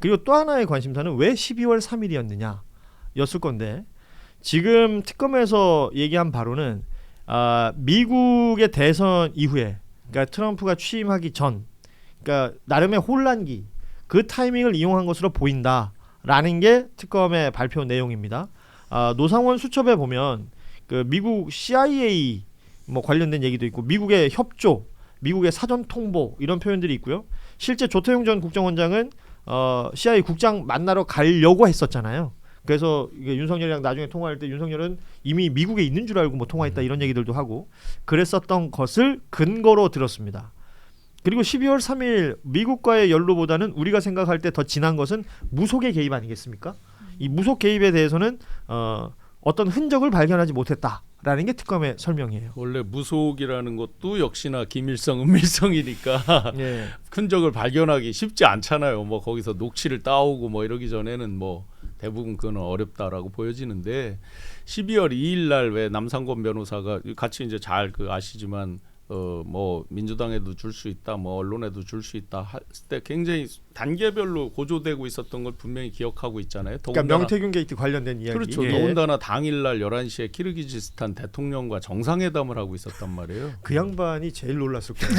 그리고 또 하나의 관심사는 왜 12월 3일이었느냐 였을 건데 지금 특검에서 얘기한 바로는 미국의 대선 이후에 그러니까 트럼프가 취임하기 전 그러니까 나름의 혼란기 그 타이밍을 이용한 것으로 보인다라는 게 특검의 발표 내용입니다. 노상원 수첩에 보면 그 미국 CIA 뭐 관련된 얘기도 있고 미국의 협조, 미국의 사전 통보 이런 표현들이 있고요. 실제 조태용 전 국정원장은 CIA 국장 만나러 가려고 했었잖아요. 그래서 이게 윤석열이랑 나중에 통화할 때 윤석열은 이미 미국에 있는 줄 알고 뭐 통화했다 이런 얘기들도 하고 그랬었던 것을 근거로 들었습니다. 그리고 12월 3일 미국과의 연루보다는 우리가 생각할 때 더 진한 것은 무속의 개입 아니겠습니까? 이 무속 개입에 대해서는 어떤 흔적을 발견하지 못했다라는 게 특검의 설명이에요. 원래 무속이라는 것도 역시나 기밀성, 은밀성이니까 예. 흔적을 발견하기 쉽지 않잖아요. 뭐 거기서 녹취를 따오고 뭐 이러기 전에는 뭐 대부분 그건 어렵다라고 보여지는데 12월 2일 날 왜 남상권 변호사가 같이 이제 잘 그 아시지만 뭐 민주당에도 줄 수 있다, 뭐 언론에도 줄 수 있다 할 때 굉장히 단계별로 고조되고 있었던 걸 분명히 기억하고 있잖아요. 그러니까 명태균 게이트 관련된 이야기. 그렇죠. 예. 더군다나 당일날 11시에 키르기즈스탄 대통령과 정상회담을 하고 있었단 말이에요. 그 양반이 제일 놀랐을 거예요.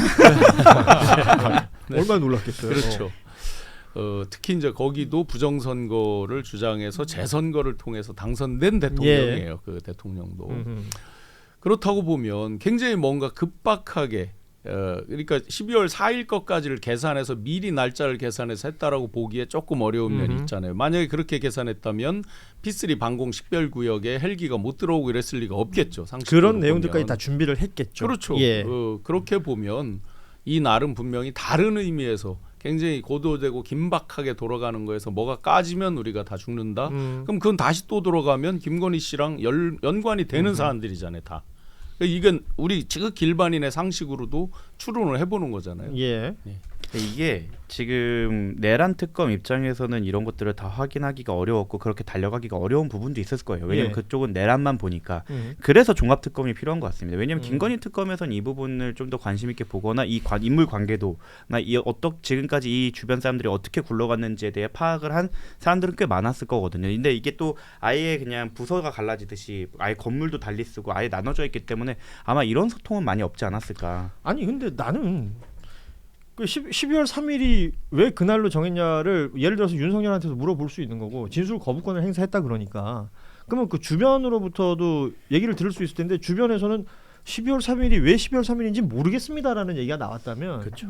네. 얼마나 놀랐겠어요. 그렇죠. 특히 이제 거기도 부정선거를 주장해서 재선거를 통해서 당선된 대통령이에요. 그 대통령도. 그렇다고 보면 굉장히 뭔가 급박하게 그러니까 12월 4일 것까지를 계산해서 미리 날짜를 계산해서 했다라고 보기에 조금 어려운 면이 있잖아요. 만약에 그렇게 계산했다면 P3 방공 식별구역에 헬기가 못 들어오고 이랬을 리가 없겠죠. 그런 내용들까지 다 준비를 했겠죠. 그렇죠. 예. 그렇게 보면 이 날은 분명히 다른 의미에서 굉장히 고도되고 긴박하게 돌아가는 거에서 뭐가 까지면 우리가 다 죽는다. 그럼 그건 다시 또 돌아가면 김건희 씨랑 연관이 되는 사안들이잖아요. 다. 이건 우리 지극히 일반인의 상식으로도 추론을 해보는 거잖아요. 예. 네. 이게 지금 내란 특검 입장에서는 이런 것들을 다 확인하기가 어려웠고 그렇게 달려가기가 어려운 부분도 있었을 거예요. 왜냐하면 예. 그쪽은 내란만 보니까 그래서 종합 특검이 필요한 것 같습니다. 왜냐하면 김건희 특검에서는 이 부분을 좀 더 관심 있게 보거나 이 인물 관계도나 지금까지 이 주변 사람들이 어떻게 굴러갔는지에 대해 파악을 한 사람들은 꽤 많았을 거거든요. 근데 이게 또 아예 그냥 부서가 갈라지듯이 아예 건물도 달리 쓰고 아예 나눠져 있기 때문에 아마 이런 소통은 많이 없지 않았을까. 아니 근데 나는 그 12월 3일이 왜 그날로 정했냐를 예를 들어서 윤석열한테도 물어볼 수 있는 거고 진술 거부권을 행사했다 그러니까 그러면 그 주변으로부터도 얘기를 들을 수 있을 텐데 주변에서는 12월 3일이 왜 12월 3일인지 모르겠습니다라는 얘기가 나왔다면 그렇죠.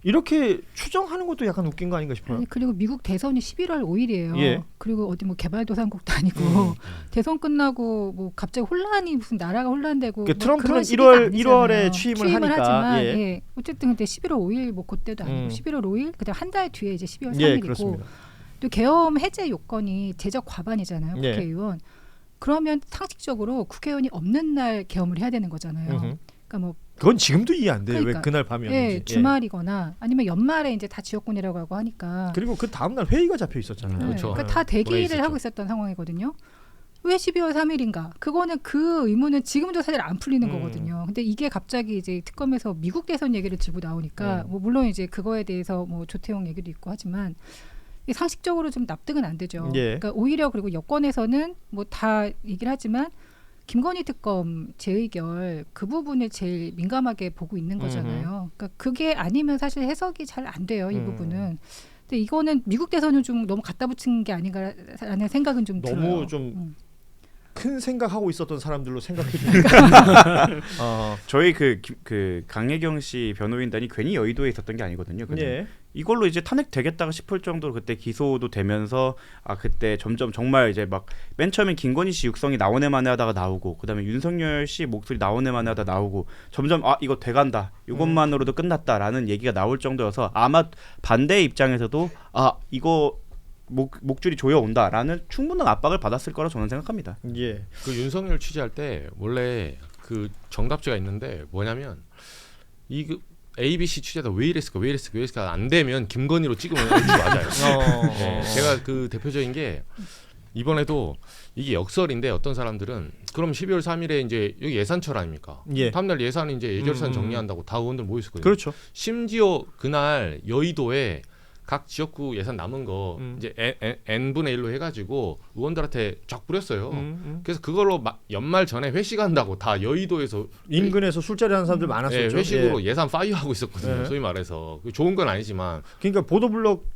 이렇게 추정하는 것도 약간 웃긴 거 아닌가 싶어요. 아니, 그리고 미국 대선이 11월 5일이에요. 예. 그리고 어디 뭐 개발도상국도 아니고 대선 끝나고 뭐 갑자기 혼란이 무슨 나라가 혼란되고 그 뭐 트럼프는 그런 시기가 아니잖아요. 1월에 취임을 하니까. 하지만 예. 어쨌든 근데 11월 5일 뭐 그때도 아니고 11월 5일 그다음 한 달 뒤에 이제 12월 3일이고 예, 그렇습니다. 또 계엄 해제 요건이 제적 과반이잖아요. 예. 국회의원. 그러면 상식적으로 국회의원이 없는 날 계엄을 해야 되는 거잖아요. 그러니까 뭐 그건 지금도 이해 안 돼요. 그러니까, 왜 그날 밤이었는지. 예, 주말이거나 아니면 연말에 이제 다 지역군이라고 하고 하니까. 그리고 그 다음 날 회의가 잡혀 있었잖아요. 네, 그렇죠. 그러니까 다 대기를 있었죠. 하고 있었던 상황이거든요. 왜 12월 3일인가? 그거는 그 의문은 지금도 사실 안 풀리는 거거든요. 근데 이게 갑자기 이제 특검에서 미국 대선 얘기를 들고 나오니까 뭐 물론 이제 그거에 대해서 뭐 조태용 얘기도 있고 하지만 이게 상식적으로 좀 납득은 안 되죠. 예. 그러니까 오히려 그리고 여권에서는 뭐 다 얘기를 하지만 김건희 특검 재의결 그 부분을 제일 민감하게 보고 있는 거잖아요. 그러니까 그게 아니면 사실 해석이 잘 안 돼요. 이 부분은. 근데 이거는 미국 대선은 좀 너무 갖다 붙인 게 아닌가라는 생각은 좀 들어요. 너무 좀 큰 생각하고 있었던 사람들로 생각해 주니까 저희 그 강혜경 씨 변호인단이 괜히 여의도에 있었던 게 아니거든요. 예. 이걸로 이제 탄핵 되겠다가 싶을 정도로 그때 기소도 되면서 그때 점점 정말 이제 막 맨 처음엔 김건희 씨 육성이 나오네 만에 하다가 나오고 그다음에 윤석열 씨 목소리 나오네 만에 하다 나오고 점점 이거 돼간다. 이것만으로도 끝났다라는 얘기가 나올 정도여서 아마 반대 입장에서도 이거 목줄이 조여온다라는 충분한 압박을 받았을 거라 저는 생각합니다. 예. 그 윤석열 취재할 때 원래 그 정답지가 있는데 뭐냐면 이 ABC 취재다 왜 이랬을까 안 되면 김건희로 찍으면 MC 맞아요. 네, 제가 그 대표적인 게 이번에도 이게 역설인데 어떤 사람들은 그럼 12월 3일에 이제 여기 예산철 아닙니까? 예. 다음날 예산은 이제 예결산 정리한다고 다 의원들 모였었거든요. 그렇죠. 심지어 그날 여의도에 각 지역구 예산 남은 거 이제 n분의 1로 해가지고 의원들한테 쫙 뿌렸어요. 그래서 그걸로 연말 전에 회식한다고 다 여의도에서 인근에서 술자리 하는 사람들 많았었죠. 예, 회식으로 예산 파이어하고 있었거든요. 예. 소위 말해서 좋은 건 아니지만 그러니까 보도블록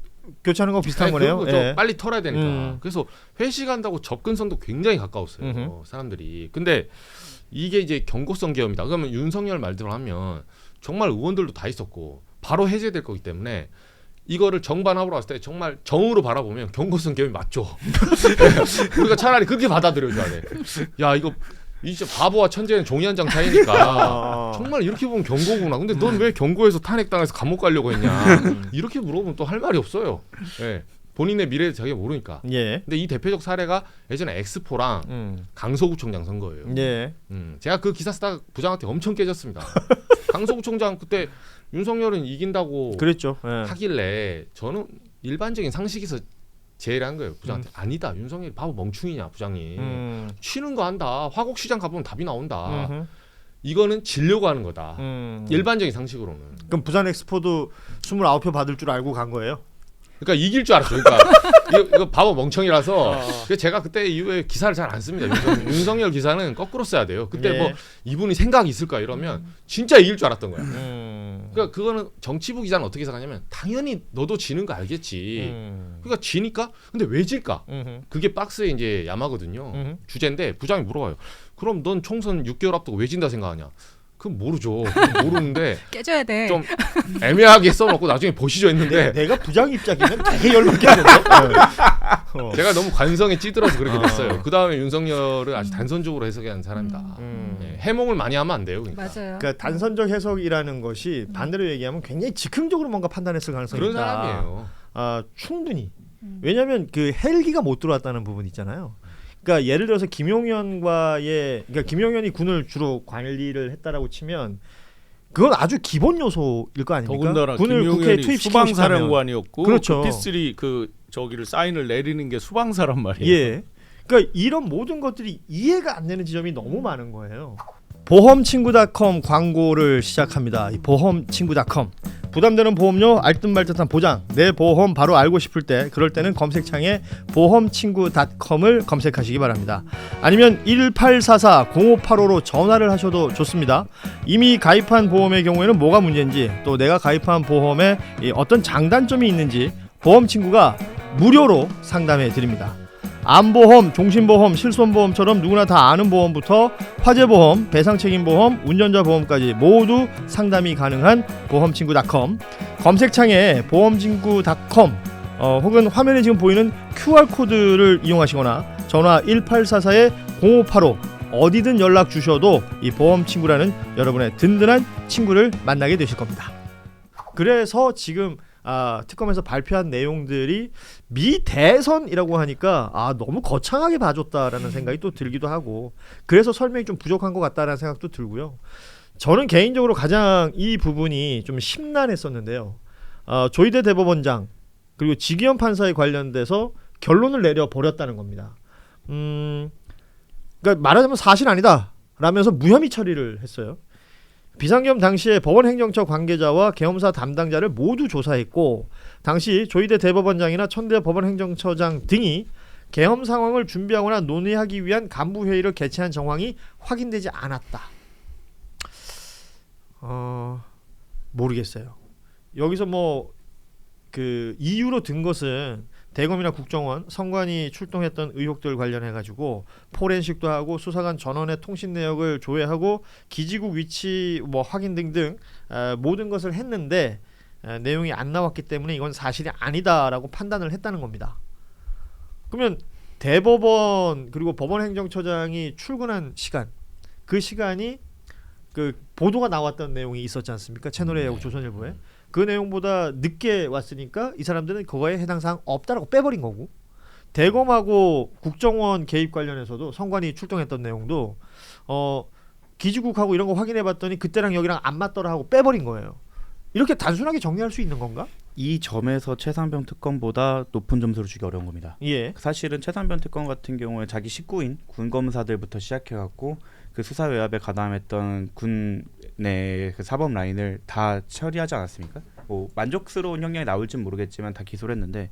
교체하는 거 비슷한 아니, 거네요. 그거 좀 예. 빨리 털어야 되니까. 그래서 회식한다고 접근성도 굉장히 가까웠어요. 사람들이. 근데 이게 이제 경고성 계엄이다. 그러면 윤석열 말대로 하면 정말 의원들도 다 있었고 바로 해제될 거기 때문에 이거를 정반합으로 봤을 때 정말 정으로 바라보면 경고성 계엄이 맞죠. 우리가 차라리 그렇게 받아들여줘야 돼. 야 이거 진짜 바보와 천재는 종이 한 장 차이니까 정말 이렇게 보면 경고구나. 근데 넌 왜 경고해서 탄핵당해서 감옥 가려고 했냐. 이렇게 물어보면 또 할 말이 없어요. 예. 본인의 미래를 자기가 모르니까. 예. 근데 이 대표적 사례가 예전에 엑스포랑 강서구청장 선거예요. 예. 제가 그 기사 쓰다가 부장한테 엄청 깨졌습니다. 강서구청장 그때 윤석열은 이긴다고 그랬죠. 예. 하길래 저는 일반적인 상식에서 제의를 한 거예요. 부장한테 아니다. 윤석열이 바보 멍충이냐 부장이. 치는 거 한다. 화곡시장 가보면 답이 나온다. 이거는 지려고 하는 거다. 일반적인 상식으로는. 그럼 부산 엑스포도 29표 받을 줄 알고 간 거예요? 그러니까 이길 줄 알았죠. 그러니까 이거 바보 멍청이라서. 그래서 제가 그때 이후에 기사를 잘 안 씁니다. 윤석열 기사는 거꾸로 써야 돼요. 그때 예. 뭐 이분이 생각이 있을까 이러면 진짜 이길 줄 알았던 거야. 그러니까 그거는 정치부 기자는 어떻게 생각하냐면 당연히 너도 지는 거 알겠지. 그러니까 지니까 근데 왜 질까? 그게 박스에 이제 야마거든요. 주제인데 부장이 물어봐요. 그럼 넌 총선 6개월 앞두고 왜 진다 생각하냐? 그건 모르죠. 모르는데 깨져야 돼. 좀 애매하게 써놓고 나중에 보시죠 했는데 내가 부장 입장이면 되게 열받겠는데. 제가 너무 관성에 찌들어서 그렇게 됐어요. 그 다음에 윤석열은 아주 단선적으로 해석하는 사람이다. 네, 해몽을 많이 하면 안 돼요. 그러니까. 맞아요. 그러니까 단선적 해석이라는 것이 반대로 얘기하면 굉장히 즉흥적으로 뭔가 판단했을 가능성이 그런 있다. 사람이에요. 충분히. 왜냐하면 그 헬기가 못 들어왔다는 부분 있잖아요. 그러니까 예를 들어서 김용현과의 그러니까 김용현이 군을 주로 관리를 했다라고 치면 그건 아주 기본 요소일 거 아닙니까? 더군다나 군을 국회에 김용현이 투입시키면 수방사령관이었고 그렇죠. 그 P3 그 저기를 사인을 내리는 게 수방사란 말이에요. 예. 그러니까 이런 모든 것들이 이해가 안 되는 지점이 너무 많은 거예요. 보험친구닷컴 광고를 시작합니다. 이 보험친구닷컴 부담되는 보험료 알듯말듯한 보장 내 보험 바로 알고 싶을 때 그럴 때는 검색창에 보험친구닷컴을 검색하시기 바랍니다. 아니면 1844-0585로 전화를 하셔도 좋습니다. 이미 가입한 보험의 경우에는 뭐가 문제인지 또 내가 가입한 보험에 어떤 장단점이 있는지 보험친구가 무료로 상담해 드립니다. 암보험, 종신보험, 실손보험처럼 누구나 다 아는 보험부터 화재보험, 배상책임보험, 운전자보험까지 모두 상담이 가능한 보험친구닷컴 검색창에 보험친구닷컴 혹은 화면에 지금 보이는 QR코드를 이용하시거나 전화 1844-0585 어디든 연락 주셔도 이 보험친구라는 여러분의 든든한 친구를 만나게 되실 겁니다. 그래서 지금 특검에서 발표한 내용들이 미대선이라고 하니까 너무 거창하게 봐줬다라는 생각이 또 들기도 하고 그래서 설명이 좀 부족한 것 같다라는 생각도 들고요. 저는 개인적으로 가장 이 부분이 좀 심란했었는데요. 조희대 대법원장 그리고 지기현 판사에 관련돼서 결론을 내려버렸다는 겁니다. 그러니까 말하자면 사실 아니다 라면서 무혐의 처리를 했어요. 비상계엄 당시에 법원행정처 관계자와 계엄사 담당자를 모두 조사했고 당시 조희대 대법원장이나 천대 법원행정처장 등이 계엄 상황을 준비하거나 논의하기 위한 간부회의를 개최한 정황이 확인되지 않았다. 모르겠어요. 여기서 뭐 그 이유로 든 것은 대검이나 국정원, 선관위 출동했던 의혹들 관련해가지고 포렌식도 하고 수사관 전원의 통신 내역을 조회하고 기지국 위치 뭐 확인 등등 모든 것을 했는데 내용이 안 나왔기 때문에 이건 사실이 아니다라고 판단을 했다는 겁니다. 그러면 대법원 그리고 법원행정처장이 출근한 시간 그 시간이 그 보도가 나왔던 내용이 있었지 않습니까? 채널A 하고 조선일보에 그 내용보다 늦게 왔으니까 이 사람들은 그거에 해당 사항 없다라고 빼버린 거고 대검하고 국정원 개입 관련해서도 선관위 출동했던 내용도 기지국하고 이런 거 확인해봤더니 그때랑 여기랑 안 맞더라 하고 빼버린 거예요. 이렇게 단순하게 정리할 수 있는 건가? 이 점에서 최상병 특검보다 높은 점수를 주기 어려운 겁니다. 예. 사실은 최상병 특검 같은 경우에 자기 식구인 군검사들부터 시작해갖고 그 수사 외압에 가담했던 군 내 그 사법 라인을 다 처리하지 않았습니까? 뭐 만족스러운 형량이 나올지는 모르겠지만 다 기소를 했는데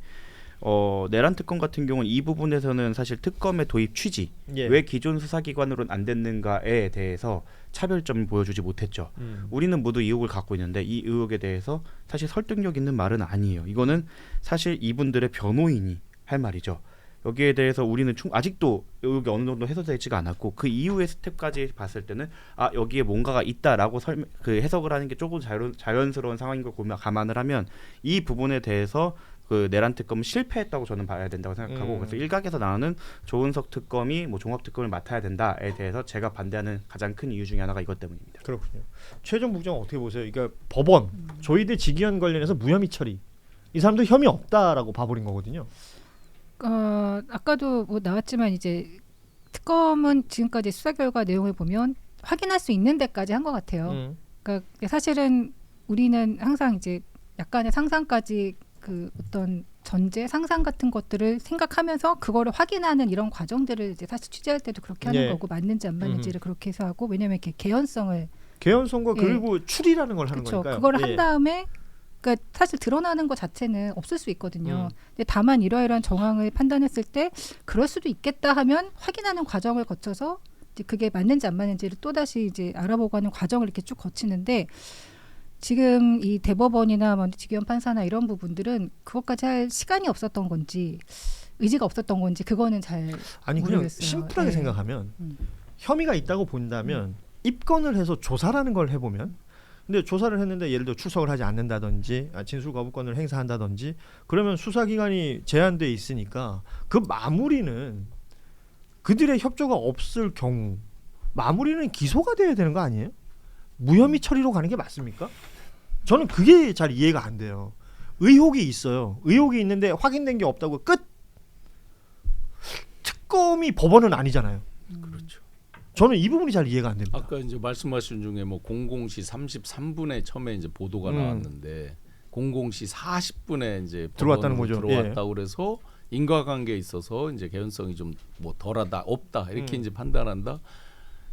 내란 특검 같은 경우는 이 부분에서는 사실 특검의 도입 취지 예. 왜 기존 수사기관으로는 안 됐는가에 대해서 차별점을 보여주지 못했죠. 우리는 모두 의혹을 갖고 있는데 이 의혹에 대해서 사실 설득력 있는 말은 아니에요. 이거는 사실 이분들의 변호인이 할 말이죠. 여기에 대해서 우리는 아직도 의혹이 어느 정도 해소되지가 않았고 그 이후의 스텝까지 봤을 때는 여기에 뭔가가 있다라고 해석을 하는 게 조금 자연스러운 상황인 걸 감안을 하면 이 부분에 대해서 그 내란 특검은 실패했다고 저는 봐야 된다고 생각하고 그래서 일각에서 나오는 조은석 특검이 뭐 종합 특검을 맡아야 된다에 대해서 제가 반대하는 가장 큰 이유 중에 하나가 이것 때문입니다. 그렇군요. 최종 국정 어떻게 보세요? 그러니까 법원 조이대 직위원 관련해서 무혐의 처리 이 사람도 혐의 없다라고 봐버린 거거든요. 아까도 뭐 나왔지만 이제 특검은 지금까지 수사 결과 내용을 보면 확인할 수 있는 데까지 한 것 같아요. 그러니까 사실은 우리는 항상 이제 약간의 상상까지 그 어떤 전제 상상 같은 것들을 생각하면서 그거를 확인하는 이런 과정들을 이제 사실 취재할 때도 그렇게 하는 예. 거고 맞는지 안 맞는지를 그렇게 해서 하고 왜냐하면 이렇게 개연성을 개헌 선거 예. 그리고 추리라는 걸 하는 그렇죠. 거니까요. 그걸 예. 한 다음에 그러니까 사실 드러나는 것 자체는 없을 수 있거든요. 근데 다만 이러이러한 정황을 판단했을 때 그럴 수도 있겠다 하면 확인하는 과정을 거쳐서 이제 그게 맞는지 안 맞는지를 또 다시 이제 알아보고 하는 과정을 이렇게 쭉 거치는데 지금 이 대법원이나 뭐 직위원 판사나 이런 부분들은 그것까지 할 시간이 없었던 건지 의지가 없었던 건지 그거는 잘 아니 그냥 모르겠어요. 심플하게 네. 생각하면 혐의가 있다고 본다면 입건을 해서 조사라는 걸 해보면 근데 조사를 했는데 예를 들어 출석을 하지 않는다든지 진술 거부권을 행사한다든지 그러면 수사기관이 제한돼 있으니까 그 마무리는 그들의 협조가 없을 경우 마무리는 기소가 돼야 되는 거 아니에요? 무혐의 처리로 가는 게 맞습니까? 저는 그게 잘 이해가 안 돼요. 의혹이 있어요. 의혹이 있는데 확인된 게 없다고 끝. 특검이 법원은 아니잖아요. 그렇죠. 저는 이 부분이 잘 이해가 안 됩니다. 아까 이제 말씀하신 중에 뭐 00시 33분에 처음에 이제 보도가 나왔는데 00시 40분에 이제 들어왔다는 거죠. 들어왔다고 그래서 인과관계에 있어서 이제 개연성이 좀 뭐 덜하다 없다 이렇게 이제 판단한다.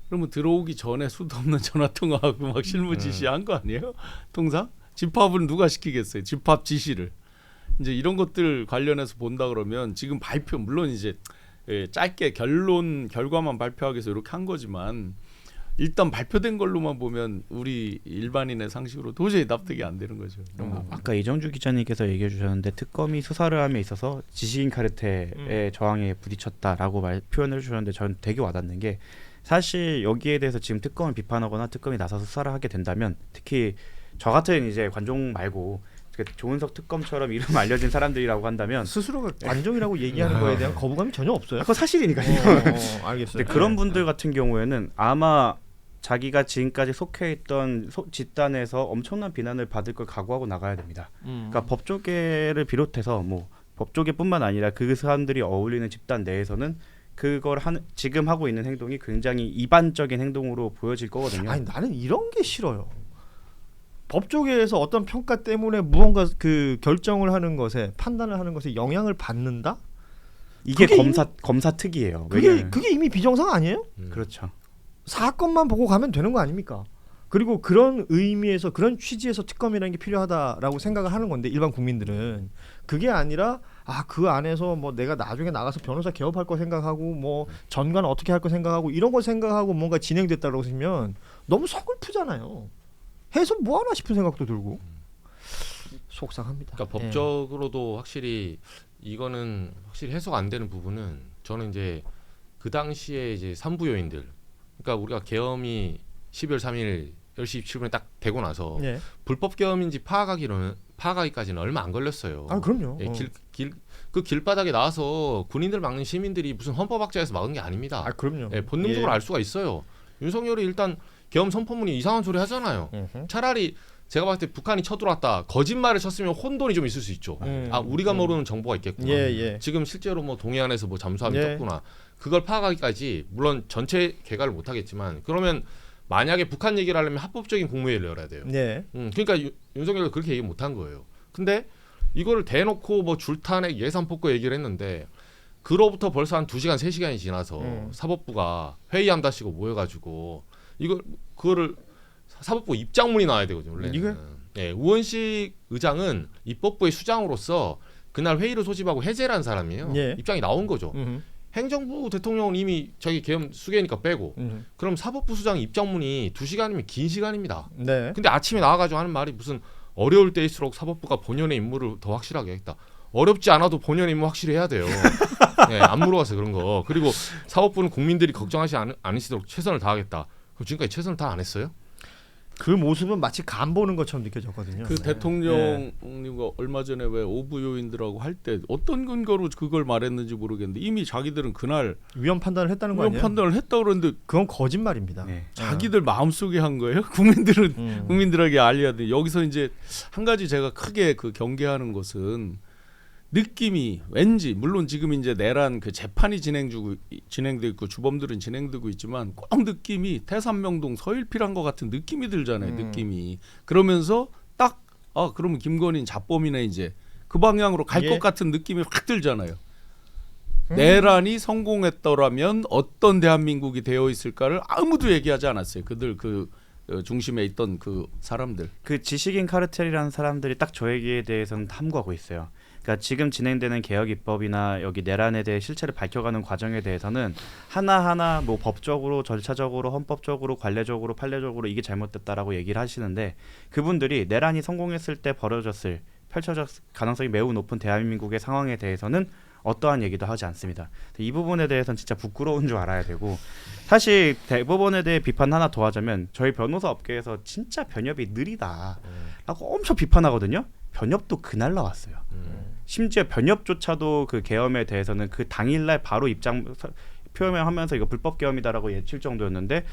그러면 들어오기 전에 수도 없는 전화 통화하고 막 실무 지시한 거 아니에요? 통상 집합을 누가 시키겠어요? 집합 지시를 이제 이런 것들 관련해서 본다 그러면 지금 발표 물론 이제 짧게 결과만 발표하기 위해서 이렇게 한 거지만 일단 발표된 걸로만 보면 우리 일반인의 상식으로 도저히 납득이 안 되는 거죠. 아까 이정주 기자님께서 얘기해 주셨는데 특검이 수사를 함에 있어서 지시인 카르텔의 저항에 부딪혔다라고 표현을 주셨는데 저는 되게 와닿는 게 사실 여기에 대해서 지금 특검을 비판하거나 특검이 나서서 수사를 하게 된다면 특히 저 같은 이제 관종 말고 조은석 특검처럼 이름 알려진 사람들이라고 한다면 스스로가 관종이라고 얘기하는 거에 대한 거부감이 전혀 없어요. 그거 사실이니까요. 알겠어요. 근데 그런 분들 같은 경우에는 아마 자기가 지금까지 속해 있던 집단에서 엄청난 비난을 받을 걸 각오하고 나가야 됩니다. 그러니까 법조계를 비롯해서 뭐 법조계뿐만 아니라 그 사람들이 어울리는 집단 내에서는 그걸 지금 하고 있는 행동이 굉장히 이반적인 행동으로 보여질 거거든요. 아니 나는 이런 게 싫어요. 법조계에서 어떤 평가 때문에 무언가 그 결정을 하는 것에 판단을 하는 것에 영향을 받는다? 이게 그게 검사 특이에요. 그게 이미 비정상 아니에요? 그렇죠. 사건만 보고 가면 되는 거 아닙니까? 그리고 그런 의미에서 그런 취지에서 특검이라는 게 필요하다라고 생각을 하는 건데 일반 국민들은 그게 아니라 그 안에서 뭐 내가 나중에 나가서 변호사 개업할 거 생각하고 뭐 전관 어떻게 할 거 생각하고 이런 거 생각하고 뭔가 진행됐다고 하면 너무 서글프잖아요. 해서 뭐 하나 싶은 생각도 들고 속상합니다. 그러니까 법적으로도 확실히 이거는 확실히 해석 안 되는 부분은 저는 이제 그 당시에 이제 삼부 요인들 그러니까 우리가 계엄이 12월 3일 10시 27분에 딱 되고 나서 불법 계엄인지 파악하기까지는 얼마 안 걸렸어요. 그럼요. 그 길바닥에 나와서 군인들 막는 시민들이 무슨 헌법학자에서 막은 게 아닙니다. 그럼요. 본능적으로 알 수가 있어요. 윤석열이 일단 계엄 선포문이 이상한 소리 하잖아요. 차라리 제가 봤을 때 북한이 쳐들어왔다 거짓말을 쳤으면 혼돈이 좀 있을 수 있죠. 우리가 모르는 정보가 있겠구나. 지금 실제로 뭐 동해안에서 뭐 잠수함이 떴구나. 그걸 파악하기까지 물론 전체 개괄을 못하겠지만 그러면 만약에 북한 얘기를 하려면 합법적인 국무회의를 열어야 돼요. 그러니까 윤석열이 그렇게 얘기 못한 거예요. 근데 이거를 대놓고 뭐 줄탄핵 예산폭거 얘기를 했는데 그로부터 벌써 한 2시간 3시간이 지나서 사법부가 회의한다시고 모여가지고 그거를 사법부 입장문이 나와야 되거든요. 원래는. 예, 우원식 의장은 입법부의 수장으로서 그날 회의를 소집하고 해제란 사람이에요. 예. 입장이 나온 거죠. 음흠. 행정부 대통령은 이미 자기 계엄 수계니까 빼고 그럼 사법부 수장 입장문이 2시간이면 긴 시간입니다. 네. 근데 아침에 나와가지고 하는 말이 무슨 어려울 때일수록 사법부가 본연의 임무를 더 확실하게 하겠다. 어렵지 않아도 본연의 임무 확실히 해야 돼요. 네, 안 물어봐서 그런 거. 그리고 사법부는 국민들이 걱정하지 않으시도록 최선을 다하겠다. 그럼 지금까지 최선을 다 안 했어요? 그 모습은 마치 간 보는 것처럼 느껴졌거든요. 그 대통령님과 얼마 전에 왜 오부 요인들하고 할 때 어떤 근거로 그걸 말했는지 모르겠는데 이미 자기들은 그날 위험 판단을 했다는 거 위험 아니에요? 판단을 했다 그러는데 그건 거짓말입니다. 네. 자기들 마음속에 한 거예요. 국민들에게 알려야 돼. 여기서 이제 한 가지 제가 크게 그 경계하는 것은 느낌이 왠지 물론 지금 이제 내란 그 재판이 진행되고 있고 주범들은 진행되고 있지만 꼭 느낌이 태산명동 서일필한 것 같은 느낌이 들잖아요. 느낌이 그러면서 딱 그러면 김건희는 자범이네 이제 그 방향으로 갈 것 같은 느낌이 확 들잖아요. 내란이 성공했더라면 어떤 대한민국이 되어 있을까를 아무도 얘기하지 않았어요. 그들 그 중심에 있던 그 사람들. 그 지식인 카르텔이라는 사람들이 딱 저 얘기에 대해서는 탐구하고 있어요. 그러니까 지금 진행되는 개혁 입법이나 여기 내란에 대해 실체를 밝혀가는 과정에 대해서는 하나하나 뭐 법적으로 절차적으로 헌법적으로 관례적으로 판례적으로 이게 잘못됐다라고 얘기를 하시는데 그분들이 내란이 성공했을 때 펼쳐질 가능성이 매우 높은 대한민국의 상황에 대해서는 어떠한 얘기도 하지 않습니다. 이 부분에 대해서는 진짜 부끄러운 줄 알아야 되고 사실 대법원에 대해 비판 하나 더 하자면 저희 변호사 업계에서 진짜 변협이 느리다라고 엄청 비판하거든요. 변협도 그날 나왔어요. 심지어 변협조차도 그 계엄에 대해서는 그 당일날 바로 입장 표명하면서 이거 불법 계엄이다라고 예칠 정도였는데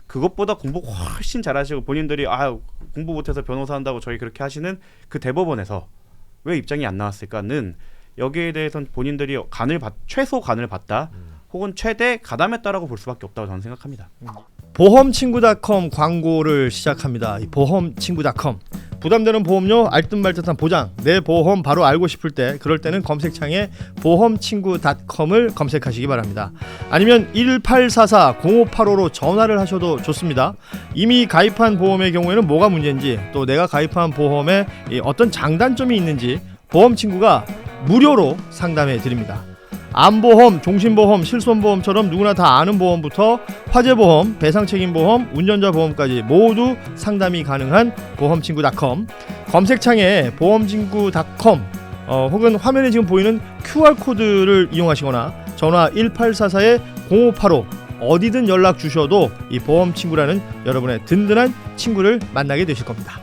그것보다 공부 훨씬 잘하시고 본인들이 공부 못해서 변호사 한다고 저희 그렇게 하시는 그 대법원에서 왜 입장이 안 나왔을까는 여기에 대해서는 본인들이 최소 간을 봤다 혹은 최대 가담했다라고 볼 수밖에 없다고 저는 생각합니다. 보험친구닷컴 광고를 시작합니다. 이 보험친구닷컴 부담되는 보험료 알듯말듯한 보장 내 보험 바로 알고 싶을 때 그럴 때는 검색창에 보험친구닷컴을 검색하시기 바랍니다. 아니면 1844-0585로 전화를 하셔도 좋습니다. 이미 가입한 보험의 경우에는 뭐가 문제인지 또 내가 가입한 보험에 어떤 장단점이 있는지 보험친구가 무료로 상담해 드립니다. 암보험, 종신보험, 실손보험처럼 누구나 다 아는 보험부터 화재보험, 배상책임보험, 운전자보험까지 모두 상담이 가능한 보험친구닷컴 검색창에 보험친구닷컴 혹은 화면에 지금 보이는 QR코드를 이용하시거나 전화 1844-0585 어디든 연락 주셔도 이 보험친구라는 여러분의 든든한 친구를 만나게 되실 겁니다.